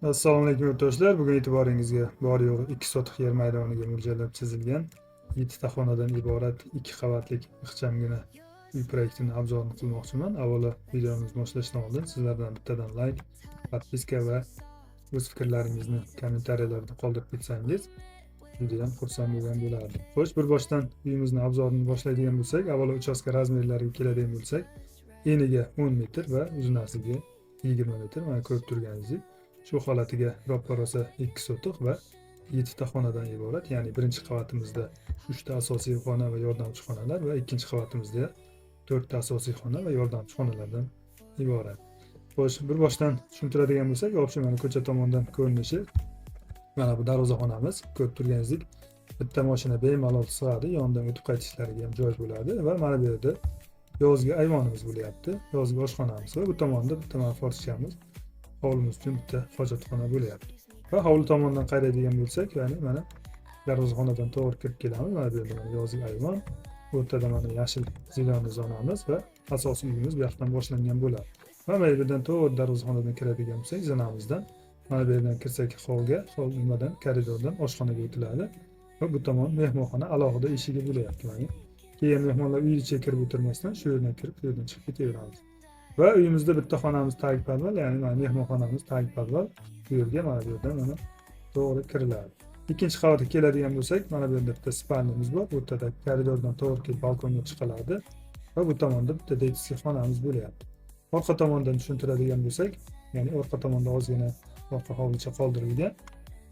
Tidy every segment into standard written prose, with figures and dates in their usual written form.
Assalomu alaykum yurtdoshlar. Bugun e'tiboringizga bor yo'g'i 2 sotix yer maydoniga mo'ljallab chizilgan 7 ta xonadan iborat 2 qavatlik ixchamgina uy proyektini obzorini qilmoqchiman. Avvalo videomizni boshlashdan oldin sizlardan bittadan like, podpiska va o'z fikrlaringizni kommentariyalarda qoldirib ketsangiz judayam xursand bo'lgan bo'lardim. Xo'sh, bir boshdan uyimizni obzorini boshlaydigan bo'lsak, avvalo uchastka razmerlariga keladigan bo'lsak, eniga 10 metr va uzunasiga 20 metr. Mana ko'rib turganingizdek, shu holatiga roppa rosa 2 sotix va 7 ta xonadan iborat. Ya'ni birinchi qavatimizda 3 ta asosiy xona va yordamchi xonalar va ikkinchi qavatimizda 4 ta asosiy xona va yordamchi xonalardan iborat. Xo'sh, bir boshdan tushuntiradigan bo'lsak, общем mana ko'cha tomondan ko'rinishi mana bu darvozaxonamiz. Ko'rib turganingizdek, bitta mashina bemalol sig'adi, yonidan o'tib qaytishlariga ham joy bo'ladi va mana bu yerda yozgi ayvonimiz bo'lyapti, yozgi oshxonamiz va bu tomonda bitta mana forchkamiz, hovlimiz uchun bitta hojatxona bo'lyapti. Va hovli tomondan qaraydigan bo'lsak, ya'ni mana darvozaxonadan to'g'ri kirib kelamiz. Mana bu yerda yozgi ayvon, o'rtada mana yashil zilonli zonamiz va asosiy uyimiz bu yoqdan boshlangan bo'ladi. Va mana bu yerdan to'g'ri darvozaxonadan kiradigan bo'lsak, zinamizdan mana bu yerdan kirsak hovliga, nimadan koridordan oshxonaga o'tiladi va bu tomon mehmonxona alohida eshigi bo'lyapti. Mana keyin mehmonlar uy ichiga kirib o'tirmasdan shu yerdan kirib, shu yerdan chiqib ketaveramiz. Va uyimizda bitta xonamiz tagpadval, ya'ni mana mehmonxonamiz tagpadval. Bu yerga mana bu yerdan mana to'g'ri kiriladi. Ikkinchi qavatga keladigan bo'lsak, mana bu yerda bitta spalnimiz bor. O'rtada koridordan to'g'ri kelib balkonga chiqiladi va bu tomonda bitta detskiy xonamiz bo'lyapti. Orqa tomondan tushuntiradigan bo'lsak, ya'ni orqa tomonda ozgina orqa hovlicha qoldirilgan.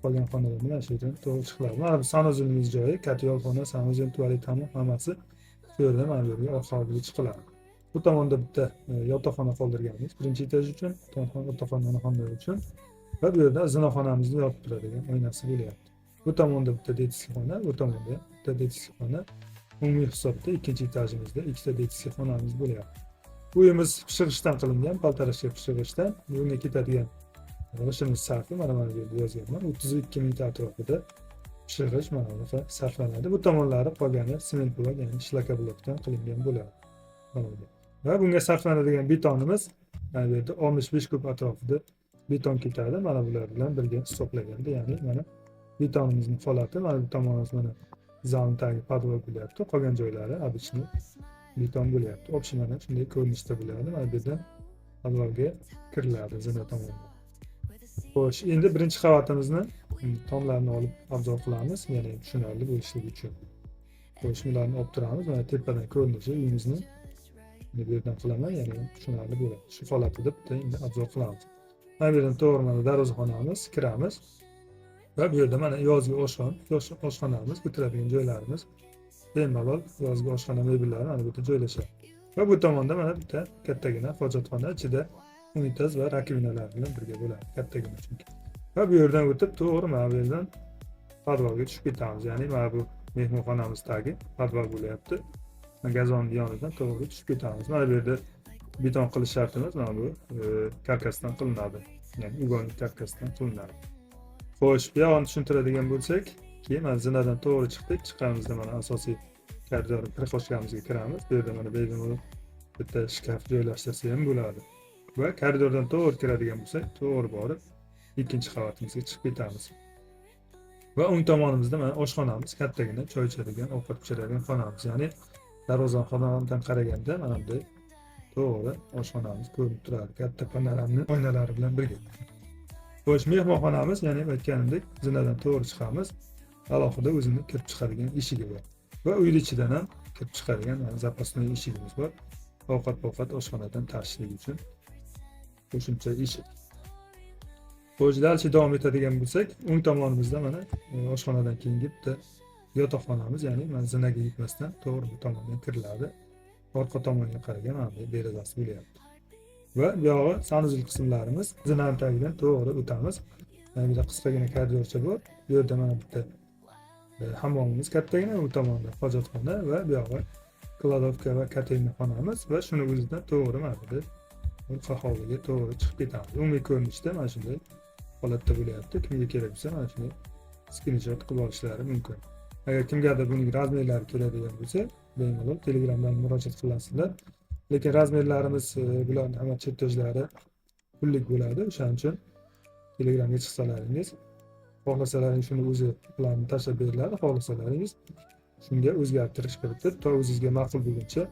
Qolgan xonalar bilan shu yerdan to'g'ri chiqiladi. Mana bu sanuzilimiz joyi, katyol xona, sanuzel, tualet hammasi shu yerdan mana bu yerga orqa hovliga chiqiladi. Bu tomonda bitta yotoqxona qoldirganmiz, birinchi etaj uchun, o'rtaxona uchun va bu yerda zinaxonamizni yopib turadigan oynasi bo'lyapti. Bu tomonda bitta detskiy xona, bu tomonda bitta detskiy xona. Umumiy hisobda ikkinchi etajimizda ikkita detskiy xonamiz bo'lyapti. Uyimiz pishig'ishdan qilingan, paltarashga pishig'ishdan. Bunga ketadigan g'ishimiz sarfi mana bu yerda yozganman. 32 ming atrofida pishig'ish mana bunaqa sarflanadi. Bu tomonlari qolgani sement blok, ya'ni shlaka blokdan qilingan bo'ladi. Va bunga sarflanadigan betonimiz mana bu yerda 65 kub atrofida beton ketadi. Mana bular bilan birga hisoblaganda, ya'ni mana betonimizning holati, mana bu tomonimiz mana zalning tagi podval bo'lyapti. Qolgan joylari обычный beton bo'lyapti. Общий mana shunday ko'rinishda bo'ladi. Mana bu yerdan podvalga kiriladi zina tomondan. Xo'sh, endi birinchi qavatimizni tomlarini olib obzor qilamiz, ya'ni tushunarli bo'lishligi uchun. Xo'sh, ularni olib turamiz. Mana tepadan ko'rinishi uyimizni bu yerdan qilaman, ya'ni tushunarli bo'ladi. Shu holatida bitta endi obzor qilamiz. Mana bu yerdan to'g'ri mana darvozaxonamiz, kiramiz. Va bu yerda mana yozgi oshxonamiz, o'tiradigan joylarimiz, bemalol yozgi oshxona mebellari mana bu yerda joylashadi. Va bu tomonda mana bitta kattagina hojatxona, ichida unitaz va rakvinalar bilan birga bo'ladi, kattagina chunki. Va bu yerdan o'tib to'g'ri mana bu yerdan podvalga tushib ketamiz. Ya'ni mana bu mehmonxonamiz tagi podval bo'lyapti. Gazonni yonidan to'g'ri tushib ketamiz. Mana bu yerda beton qilish shartimiz mana bu karkasdan qilinadi. Ya'ni ugonlik karkasdan qilinadi. Xo'sh, bu yoqni tushuntiradigan bo'lsak, keyin mana zinadan to'g'ri chiqdik, chiqqanimizda mana asosiy koridor prixoshkamizga kiramiz. Bu yerda mana bemalol bitta shkaf joylashtirsa ham bo'ladi. Va koridordan to'g'ri kiradigan bo'lsak, to'g'ri borib ikkinchi qavatimizga chiqib ketamiz. Va o'ng tomonimizda mana oshxonamiz, kattagina choy ichadigan, ovqat pishiradigan xonamiz. Ya'ni darvozaxonadan qaraganda mana bunday to'g'ri oshxonamiz ko'rinib turadi, katta panoramli oynalari bilan birga. Xo'sh, mehmonxonamiz, ya'ni aytganimdek, zinadan to'g'ri chiqamiz. Alohida o'zini kirib chiqadigan eshigi bor. Va uy ichidan ham kirib chiqadigan zapasnoy eshigimiz bor. Ovqat oshxonadan tashishlik uchun qo'shimcha eshik. Xo'sh, dalchi davom etadigan bo'lsak, o'ng tomonimizda mana oshxonadan keyingi bitta yotoqxonamiz, ya'ni mana zinaga yetmasdan to'g'ri bu tomondan kiriladi. Orqa tomonga qaragan mana bu derazasi bo'lyapti. Va bu yog'i sanuzil qismlarimiz, zinaning tagidan to'g'ri o'tamiz. Mana bu yerda qisqagina koridorcha bor. Bu yerda mana bitta hammomimiz kattagina, bu tomonda hojatxona va bu yog'i kladovka va kotelni xonamiz va shuni o'zidan to'g'ri mana bu orqa hovliga to'g'ri chiqib ketamiz. Umumiy ko'rinishda mana shunday holatda bo'lyapti. Kimga kerak bo'lsa mana shunday screenshot qilib olishlari mumkin. Agar kimgadir buning razmerlari keladigan bo'lsa, bemalol Telegramdan murojaat qilasizlar. Lekin razmerlarimiz bularning hamma chetdojlari pullik bo'ladi. O'shaning uchun Telegramga chiqsalaringiz, xohlasalaringiz shuni o'zi planni tashlab beriladi, xohlasalaringiz shunga o'zgartirish kiritib, to o'zingizga ma'qul bo'lguncha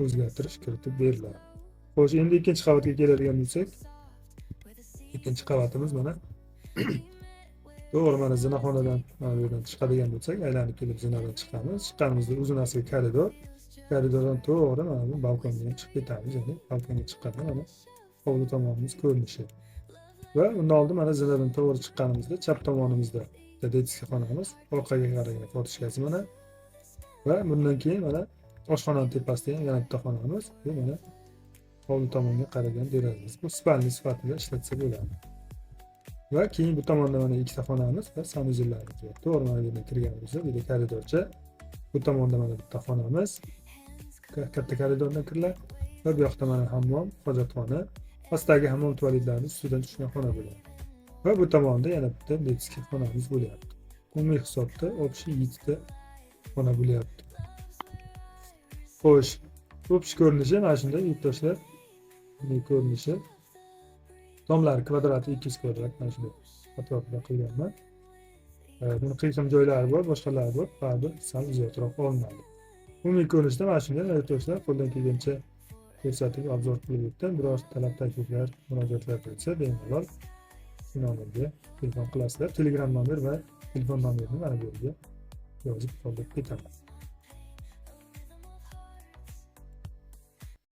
o'zgartirish kiritib beriladi. Xo'sh, endi ikkinchi qavatga keladigan bo'lsak, ikkinchi qavatimiz mana to'g'ri mana zinaxonadan mana bu yerdan chiqadigan bo'lsak, aylanib kelib zinadan chiqamiz. Chiqqanimizda uzunasiga koridordan to'g'ri mana bu balkonga chiqib ketamiz. Ya'ni balkonga chiqqanda mana hovli tomonimiz ko'rinishi. Va undan oldin mana zinadan to'g'ri chiqqanimizda chap tomonimizda detskiy xonamiz, orqaga qaragan fotoshkasi mana. Va bundan keyin mana oshxonaning tepasida ham yana bitta xonamiz. Bu mana hovli tomonga qaragan derazamiz. Bu spalni sifatida ishlatsa bo'ladi. Va keyin bu tomonda mana ikkita xonamiz va sanuzillarimiz bor. To'g'ri mana bu yerdan kirganimizda bu koridorcha. Bu tomonda mana bitta xonamiz. Katta koridordan kiriladi. Va bu yoqda mana hammom, hojatxona, pastdagi hammom tualetlarning ustidan tushgan xona bo'ladi. Va bu tomonda yana bitta detskiy xonamiz bo'lyapti. Umumiy hisobda общий 7 ta xona bo'lyapti. Xo'sh, общий ko'rinishi mana shunday yurtdoshlar. Bunday ko'rinishi. Tomlari kvadrati 200 kvadrat mana shunday atrofida qilganman. Buni qiysam joylari bor, boshqalari bor. Ba'zi sal uzoqroq olinadi. Umumiy ko'rinishda mana shunday yurtdoshlar qo'ldan kelgancha ko'rsatib obzor qilib o'tdim. Biror talab takliflar, murojaatlar bo'lsa bemalol shu nomerga telefon qilasizlar. Telegram nomer va telefon nomerini mana bu yerga yozib qoldirib ketaman.